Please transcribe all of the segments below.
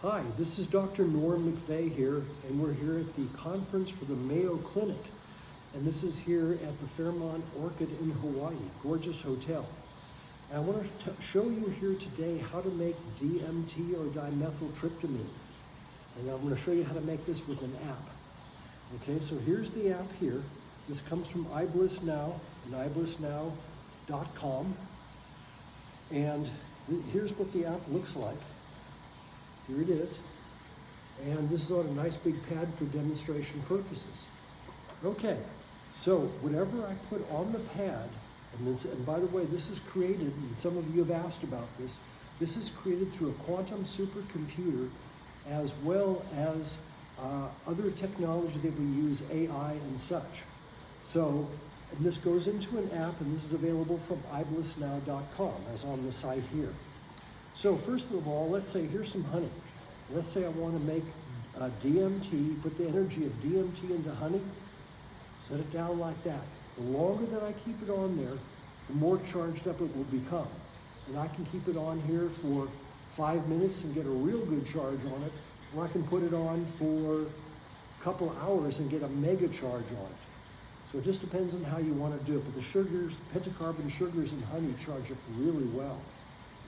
Hi, this is Dr. Norm McVeigh here, and we're here at the conference for the Mayo Clinic. And this is here at the Fairmont Orchid in Hawaii, gorgeous hotel. And I want to show you here today how to make DMT or dimethyltryptamine. And I'm going to show you how to make this with an app. Okay, so here's the app here. This comes from iBlissNow and iBlissNow.com. And here's what the app looks like. Here it is. And this is on a nice big pad for demonstration purposes. Okay, so whatever I put on the pad, and by the way, this is created, and some of you have asked about this, this is created through a quantum supercomputer as well as other technology that we use, AI and such. So, and this goes into an app, and this is available from iBlissNow.com, as on the site here. So first of all, let's say here's some honey. Let's say I want to make DMT, put the energy of DMT into honey, set it down like that. The longer that I keep it on there, the more charged up it will become. And I can keep it on here for 5 minutes and get a real good charge on it, or I can put it on for a couple hours and get a mega charge on it. So it just depends on how you want to do it. But the sugars, pentacarbon sugars in honey charge up really well.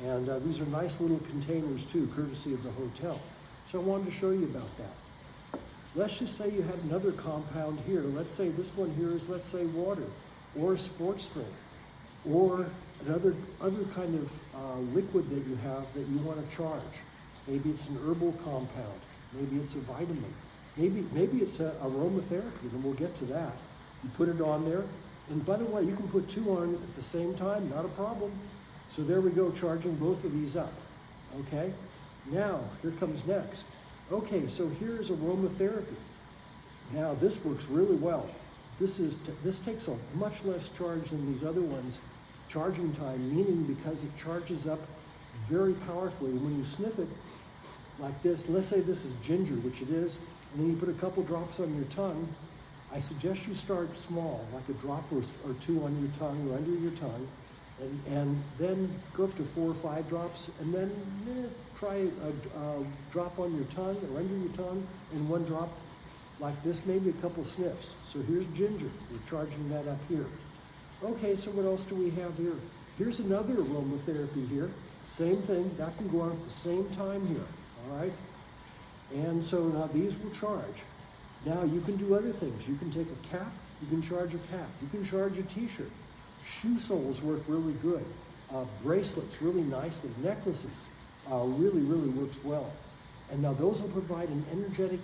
And these are nice little containers too, courtesy of the hotel. So I wanted to show you about that. Let's just say you had another compound here. Let's say this one here is, let's say, water, or a sports drink, or another kind of liquid that you have that you want to charge. Maybe it's an herbal compound. Maybe it's a vitamin. Maybe it's aromatherapy, and we'll get to that. You put it on there. And by the way, you can put two on at the same time, not a problem. So there we go, charging both of these up, okay? Now, here comes next. Okay, so here's aromatherapy. Now, this works really well. This takes a much less charge than these other ones, charging time, meaning because it charges up very powerfully. When you sniff it like this, let's say this is ginger, which it is, and then you put a couple drops on your tongue. I suggest you start small, like a drop or two on your tongue or under your tongue, and then go up to 4 or 5 drops, and then try a drop on your tongue or under your tongue, and 1 drop like this, maybe a couple sniffs. So here's ginger. We're charging that up here. Okay, so what else do we have here? Here's another aromatherapy here. Same thing. That can go on at the same time here. All right? And so now these will charge. Now you can do other things. You can take a cap. You can charge a cap. You can charge a t-shirt. Shoe soles work really good. Bracelets really nicely. Necklaces really works well. And now those will provide an energetic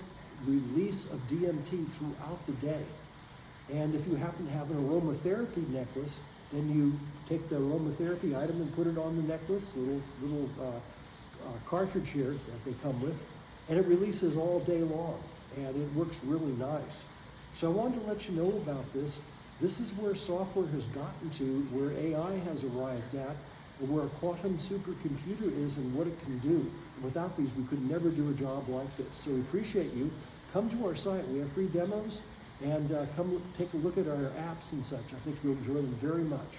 release of DMT throughout the day. And if you happen to have an aromatherapy necklace, then you take the aromatherapy item and put it on the necklace, little cartridge here that they come with, and it releases all day long, and it works really nice. So I wanted to let you know about this. This is where software has gotten to, where AI has arrived at, and where a quantum supercomputer is and what it can do. Without these, we could never do a job like this. So we appreciate you. Come to our site. We have free demos, and come take a look at our apps and such. I think you'll enjoy them very much.